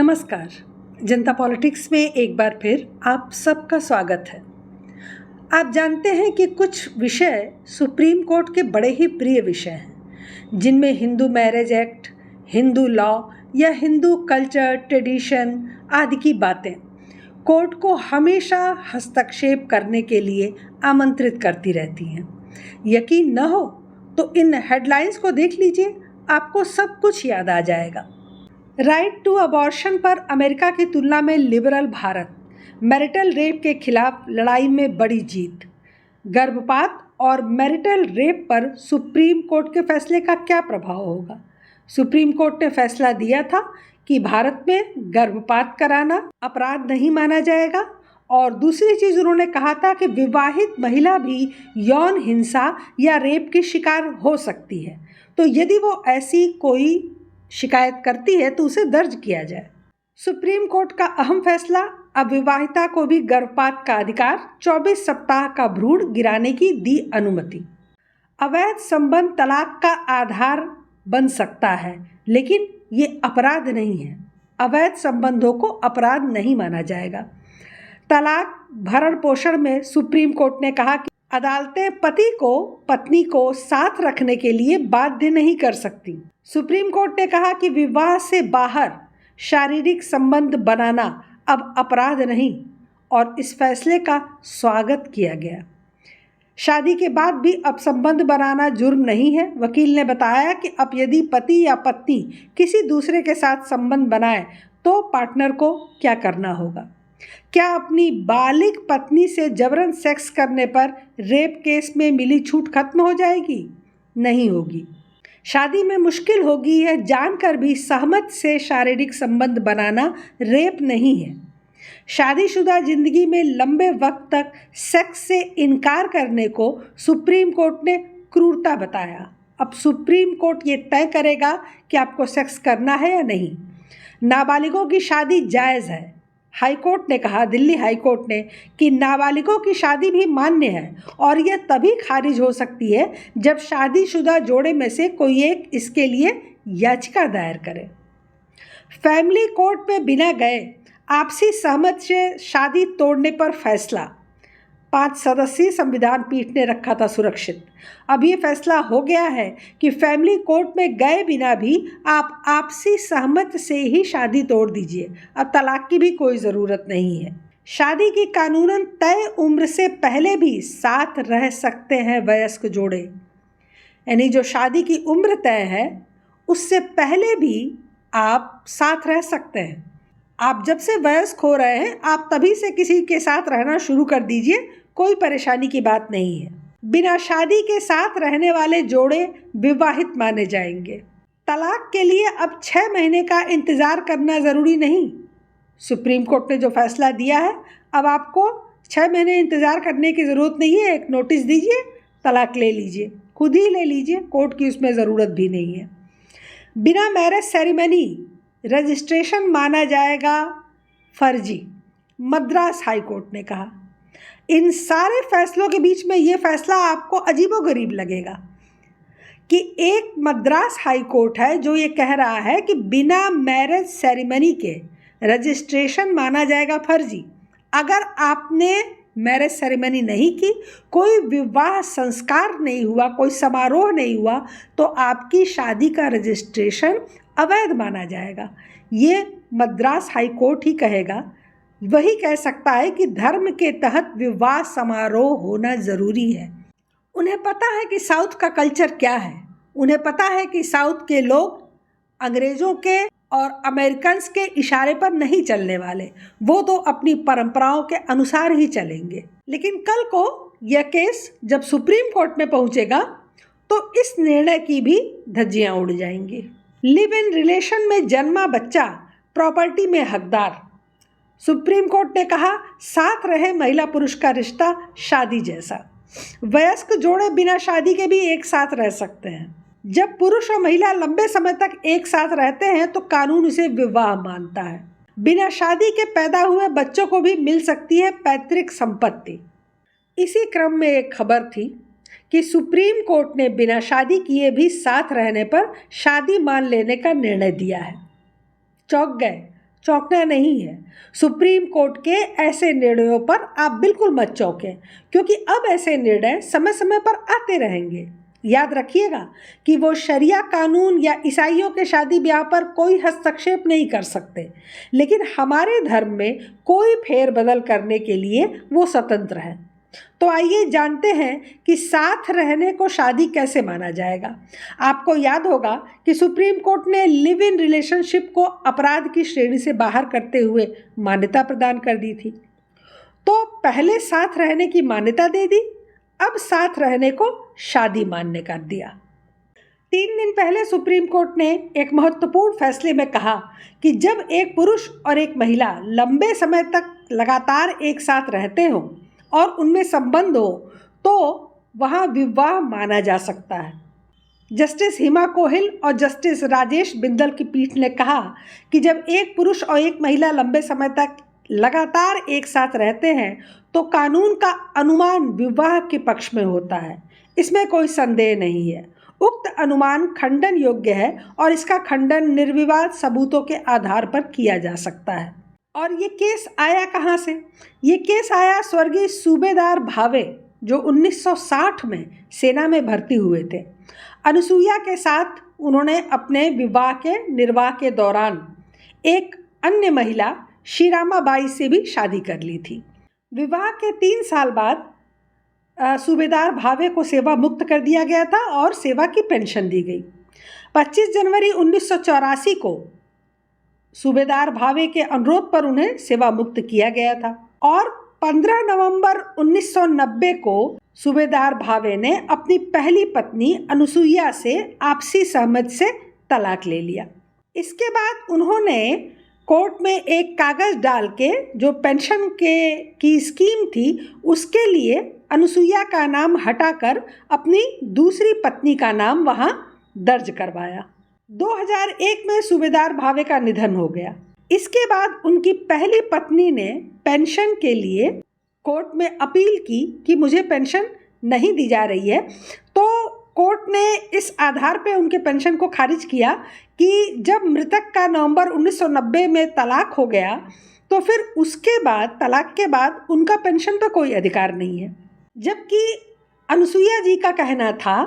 नमस्कार। जनता पॉलिटिक्स में एक बार फिर आप सबका स्वागत है। आप जानते हैं कि कुछ विषय सुप्रीम कोर्ट के बड़े ही प्रिय विषय हैं, जिनमें Hindu marriage act, Hindu law या हिंदू कल्चर, ट्रेडिशन आदि की बातें कोर्ट को हमेशा हस्तक्षेप करने के लिए आमंत्रित करती रहती हैं। यकीन न हो तो इन हेडलाइंस को देख लीजिए, आपको सब कुछ याद आ जाएगा। राइट टू अबॉर्शन पर अमेरिका की तुलना में लिबरल भारत, मैरिटल रेप के खिलाफ लड़ाई में बड़ी जीत, गर्भपात और मैरिटल रेप पर सुप्रीम कोर्ट के फैसले का क्या प्रभाव होगा। सुप्रीम कोर्ट ने फैसला दिया था कि भारत में गर्भपात कराना अपराध नहीं माना जाएगा, और दूसरी चीज़ उन्होंने कहा था कि विवाहित महिला भी यौन हिंसा या रेप की शिकार हो सकती है, तो यदि वो ऐसी कोई शिकायत करती है तो उसे दर्ज किया जाए। सुप्रीम कोर्ट का अहम फैसला, अविवाहिता को भी गर्भपात का अधिकार, 24 सप्ताह का भ्रूण गिराने की दी अनुमति। अवैध संबंध तलाक का आधार बन सकता है, लेकिन ये अपराध नहीं है। अवैध संबंधों को अपराध नहीं माना जाएगा। तलाक भरण पोषण में सुप्रीम कोर्ट ने कहा कि अदालतें पति को पत्नी को साथ रखने के लिए बाध्य नहीं कर सकती। सुप्रीम कोर्ट ने कहा कि विवाह से बाहर शारीरिक संबंध बनाना अब अपराध नहीं, और इस फैसले का स्वागत किया गया। शादी के बाद भी अब संबंध बनाना जुर्म नहीं है। वकील ने बताया कि अब यदि पति या पत्नी किसी दूसरे के साथ संबंध बनाए तो पार्टनर को क्या करना होगा। क्या अपनी बालिग पत्नी से जबरन सेक्स करने पर रेप केस में मिली छूट खत्म हो जाएगी? नहीं होगी। शादी में मुश्किल होगी यह जानकर भी सहमत से शारीरिक संबंध बनाना रेप नहीं है। शादीशुदा जिंदगी में लंबे वक्त तक सेक्स से इनकार करने को सुप्रीम कोर्ट ने क्रूरता बताया। अब सुप्रीम कोर्ट ये तय करेगा कि आपको सेक्स करना है या नहीं। नाबालिगों की शादी जायज़ है। हाईकोर्ट ने कहा, दिल्ली हाईकोर्ट ने, कि नाबालिगों की शादी भी मान्य है, और यह तभी खारिज हो सकती है जब शादीशुदा जोड़े में से कोई एक इसके लिए याचिका दायर करे। फैमिली कोर्ट में बिना गए आपसी सहमति से शादी तोड़ने पर फैसला 5 सदस्यीय संविधान पीठ ने रखा था सुरक्षित। अब ये फैसला हो गया है कि फैमिली कोर्ट में गए बिना भी आप आपसी सहमति से ही शादी तोड़ दीजिए। अब तलाक की भी कोई ज़रूरत नहीं है। शादी की कानूनन तय उम्र से पहले भी साथ रह सकते हैं वयस्क जोड़े, यानी जो शादी की उम्र तय है उससे पहले भी आप साथ रह सकते हैं। आप जब से वयस्क हो रहे हैं आप तभी से किसी के साथ रहना शुरू कर दीजिए, कोई परेशानी की बात नहीं है। बिना शादी के साथ रहने वाले जोड़े विवाहित माने जाएंगे। तलाक के लिए अब 6 महीने का इंतज़ार करना ज़रूरी नहीं। सुप्रीम कोर्ट ने जो फैसला दिया है, अब आपको 6 महीने इंतज़ार करने की ज़रूरत नहीं है। एक नोटिस दीजिए, तलाक ले लीजिए, खुद ही ले लीजिए, कोर्ट की उसमें ज़रूरत भी नहीं है। बिना मैरिज सेरेमनी रजिस्ट्रेशन माना जाएगा फर्जी, मद्रास हाई कोर्ट ने कहा। इन सारे फैसलों के बीच में ये फैसला आपको अजीबोगरीब लगेगा कि एक मद्रास हाई कोर्ट है जो ये कह रहा है कि बिना मैरिज सेरेमनी के रजिस्ट्रेशन माना जाएगा फर्जी। अगर आपने मैरिज सेरेमनी नहीं की, कोई विवाह संस्कार नहीं हुआ, कोई समारोह नहीं हुआ, तो आपकी शादी का रजिस्ट्रेशन अवैध माना जाएगा। ये मद्रास हाई कोर्ट ही कहेगा। वही कह सकता है कि धर्म के तहत विवाह समारोह होना ज़रूरी है। उन्हें पता है कि साउथ का कल्चर क्या है। उन्हें पता है कि साउथ के लोग अंग्रेज़ों के और अमेरिकन्स के इशारे पर नहीं चलने वाले, वो तो अपनी परंपराओं के अनुसार ही चलेंगे। लेकिन कल को यह केस जब सुप्रीम कोर्ट में पहुंचेगा तो इस निर्णय की भी धज्जियां उड़ जाएंगी। लिव इन रिलेशन में जन्मा बच्चा प्रॉपर्टी में हकदार। सुप्रीम कोर्ट ने कहा, साथ रहे महिला पुरुष का रिश्ता शादी जैसा। वयस्क जोड़े बिना शादी के भी एक साथ रह सकते हैं। जब पुरुष और महिला लंबे समय तक एक साथ रहते हैं तो कानून उसे विवाह मानता है। बिना शादी के पैदा हुए बच्चों को भी मिल सकती है पैतृक संपत्ति। इसी क्रम में एक खबर थी कि सुप्रीम कोर्ट ने बिना शादी किए भी साथ रहने पर शादी मान लेने का निर्णय दिया है। चौंक गए चौंकना नहीं है। सुप्रीम कोर्ट के ऐसे निर्णयों पर आप बिल्कुल मत चौंकें, क्योंकि अब ऐसे निर्णय समय समय पर आते रहेंगे। याद रखिएगा कि वो शरिया कानून या ईसाइयों के शादी ब्याह पर कोई हस्तक्षेप नहीं कर सकते, लेकिन हमारे धर्म में कोई फेरबदल करने के लिए वो स्वतंत्र है। तो आइए जानते हैं कि साथ रहने को शादी कैसे माना जाएगा। आपको याद होगा कि सुप्रीम कोर्ट ने लिव इन रिलेशनशिप को अपराध की श्रेणी से बाहर करते हुए मान्यता प्रदान कर दी थी। तो पहले साथ रहने की मान्यता दे दी, अब साथ रहने को शादी मानने कर दिया। 3 दिन पहले सुप्रीम कोर्ट ने एक महत्वपूर्ण फैसले में कहा कि जब एक पुरुष और एक महिला लंबे समय तक लगातार एक साथ रहते हों और उनमें संबंध हो तो वहाँ विवाह माना जा सकता है। जस्टिस हिमा कोहिल और जस्टिस राजेश बिंदल की पीठ ने कहा कि जब एक पुरुष और एक महिला लंबे समय तक लगातार एक साथ रहते हैं तो कानून का अनुमान विवाह के पक्ष में होता है। इसमें कोई संदेह नहीं है। उक्त अनुमान खंडन योग्य है और इसका खंडन निर्विवाद सबूतों के आधार पर किया जा सकता है। और ये केस आया कहाँ से? ये केस आया स्वर्गीय सूबेदार भावे, जो 1960 में सेना में भर्ती हुए थे। अनुसुईया के साथ उन्होंने अपने विवाह के निर्वाह के दौरान एक अन्य महिला शीरामाबाई से भी शादी कर ली थी। विवाह के 3 साल बाद सूबेदार भावे को सेवा मुक्त कर दिया गया था और सेवा की पेंशन दी गई। 25 जनवरी 1984 को सूबेदार भावे के अनुरोध पर उन्हें सेवा मुक्त किया गया था और 15 नवंबर 1990 को सूबेदार भावे ने अपनी पहली पत्नी अनुसुईया से आपसी सहमति से तलाक ले लिया। इसके बाद उन्होंने कोर्ट में एक कागज डाल के जो पेंशन की स्कीम थी उसके लिए अनुसुईया का नाम हटाकर अपनी दूसरी पत्नी का नाम वहां दर्ज करवाया। 2001 में सूबेदार भावे का निधन हो गया। इसके बाद उनकी पहली पत्नी ने पेंशन के लिए कोर्ट में अपील की कि मुझे पेंशन नहीं दी जा रही है, तो कोर्ट ने इस आधार पे उनके पेंशन को खारिज किया कि जब मृतक का नवंबर 1990 में तलाक हो गया तो फिर उसके बाद तलाक के बाद उनका पेंशन पर कोई अधिकार नहीं है। जबकि अनुसुईया जी का कहना था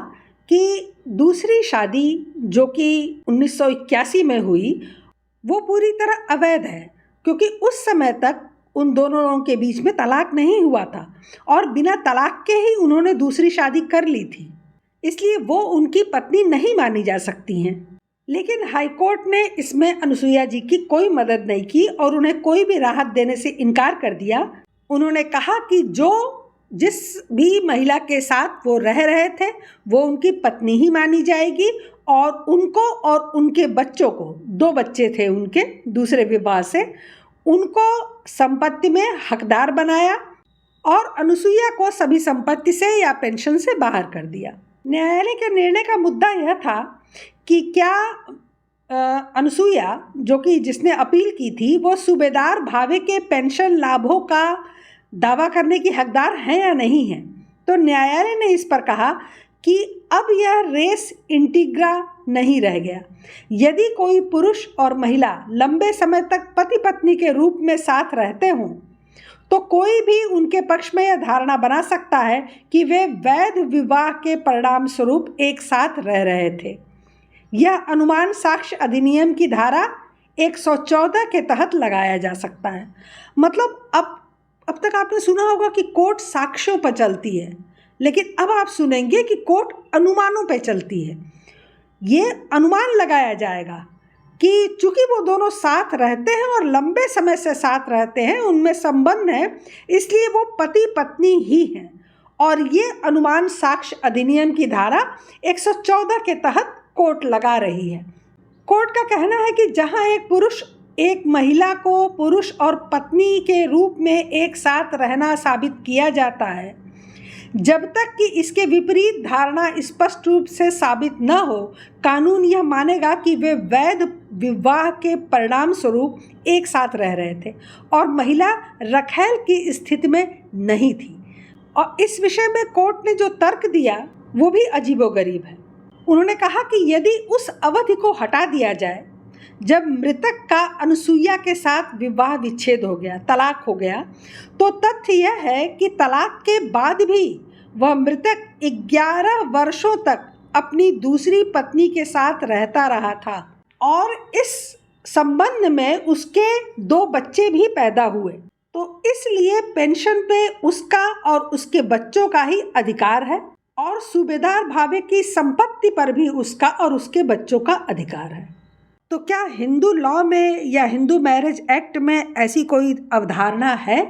कि दूसरी शादी जो कि 1981 में हुई वो पूरी तरह अवैध है, क्योंकि उस समय तक उन दोनों लोगों के बीच में तलाक नहीं हुआ था और बिना तलाक के ही उन्होंने दूसरी शादी कर ली थी, इसलिए वो उनकी पत्नी नहीं मानी जा सकती हैं। लेकिन हाईकोर्ट ने इसमें अनुसुईया जी की कोई मदद नहीं की और उन्हें कोई भी राहत देने से इनकार कर दिया। उन्होंने कहा कि जिस भी महिला के साथ वो रह रहे थे वो उनकी पत्नी ही मानी जाएगी और उनको और उनके बच्चों को, 2 बच्चे थे उनके दूसरे विवाह से, उनको संपत्ति में हकदार बनाया और अनुसुईया को सभी संपत्ति से या पेंशन से बाहर कर दिया। न्यायालय के निर्णय का मुद्दा यह था कि क्या अनुसुईया, जो कि जिसने अपील की थी, वो सूबेदार भावे के पेंशन लाभों का दावा करने की हकदार है या नहीं है। तो न्यायालय ने इस पर कहा कि अब यह रेस इंटीग्रा नहीं रह गया। यदि कोई पुरुष और महिला लंबे समय तक पति पत्नी के रूप में साथ रहते हों तो कोई भी उनके पक्ष में यह धारणा बना सकता है कि वे वैध विवाह के परिणाम स्वरूप एक साथ रह रहे थे। यह अनुमान साक्ष्य अधिनियम की धारा 114 के तहत लगाया जा सकता है। मतलब अब तक आपने सुना होगा कि कोर्ट साक्ष्यों पर चलती है, लेकिन अब आप सुनेंगे कि कोर्ट अनुमानों पर चलती है। ये अनुमान लगाया जाएगा कि चूंकि वो दोनों साथ रहते हैं और लंबे समय से साथ रहते हैं, उनमें संबंध है, इसलिए वो पति पत्नी ही हैं और ये अनुमान साक्ष्य अधिनियम की धारा 114 के तहत कोर्ट लगा रही है। कोर्ट का कहना है कि जहां एक पुरुष एक महिला को पुरुष और पत्नी के रूप में एक साथ रहना साबित किया जाता है, जब तक कि इसके विपरीत धारणा स्पष्ट रूप से साबित न हो, कानून यह मानेगा कि वे वैध विवाह के परिणाम स्वरूप एक साथ रह रहे थे और महिला रखैल की स्थिति में नहीं थी। और इस विषय में कोर्ट ने जो तर्क दिया वो भी अजीबोगरीब है। उन्होंने कहा कि यदि उस अवधि को हटा दिया जाए जब मृतक का अनुसुईया के साथ विवाह विच्छेद हो गया, तलाक हो गया, तो तथ्य यह है कि तलाक के बाद भी वह मृतक 11 वर्षों तक अपनी दूसरी पत्नी के साथ रहता रहा था और इस संबंध में उसके 2 बच्चे भी पैदा हुए। तो इसलिए पेंशन पे उसका और उसके बच्चों का ही अधिकार है और सूबेदार भावे की संपत्ति पर भी उसका और उसके बच्चों का अधिकार है। तो क्या हिंदू लॉ में या हिंदू मैरिज एक्ट में ऐसी कोई अवधारणा है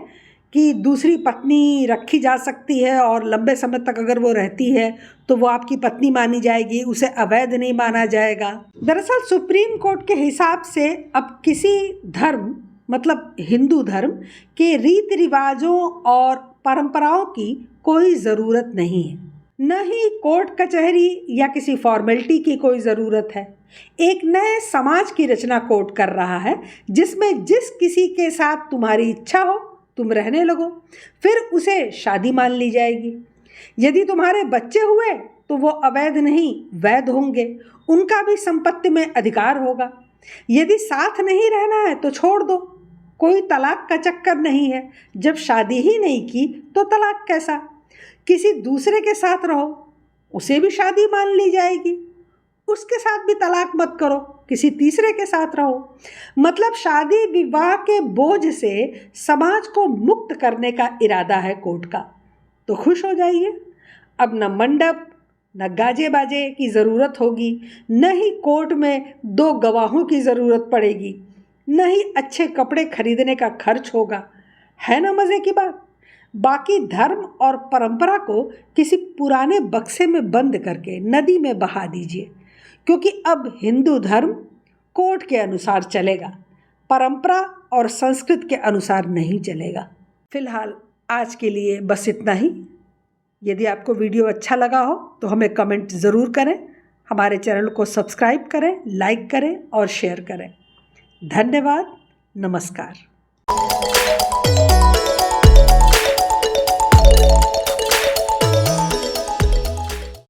कि दूसरी पत्नी रखी जा सकती है और लंबे समय तक अगर वो रहती है तो वो आपकी पत्नी मानी जाएगी, उसे अवैध नहीं माना जाएगा? दरअसल सुप्रीम कोर्ट के हिसाब से अब किसी धर्म, मतलब हिंदू धर्म के रीति रिवाजों और परंपराओं की कोई ज़रूरत नहीं है, न ही कोर्ट कचहरी या किसी फॉर्मेलिटी की कोई ज़रूरत है। एक नए समाज की रचना कोर्ट कर रहा है जिसमें जिस किसी के साथ तुम्हारी इच्छा हो तुम रहने लगो, फिर उसे शादी मान ली जाएगी। यदि तुम्हारे बच्चे हुए तो वो अवैध नहीं वैध होंगे, उनका भी संपत्ति में अधिकार होगा। यदि साथ नहीं रहना है तो छोड़ दो, कोई तलाक का चक्कर नहीं है। जब शादी ही नहीं की तो तलाक कैसा? किसी दूसरे के साथ रहो, उसे भी शादी मान ली जाएगी, उसके साथ भी तलाक मत करो, किसी तीसरे के साथ रहो। मतलब शादी विवाह के बोझ से समाज को मुक्त करने का इरादा है कोर्ट का। तो खुश हो जाइए, अब न मंडप न गाजे बाजे की ज़रूरत होगी, न ही कोर्ट में 2 गवाहों की ज़रूरत पड़ेगी, न ही अच्छे कपड़े खरीदने का खर्च होगा। है ना मज़े की बात? बाकी धर्म और परंपरा को किसी पुराने बक्से में बंद करके नदी में बहा दीजिए, क्योंकि अब हिंदू धर्म कोर्ट के अनुसार चलेगा, परंपरा और संस्कृत के अनुसार नहीं चलेगा। फिलहाल आज के लिए बस इतना ही। यदि आपको वीडियो अच्छा लगा हो तो हमें कमेंट ज़रूर करें, हमारे चैनल को सब्सक्राइब करें, लाइक करें और शेयर करें। धन्यवाद। नमस्कार।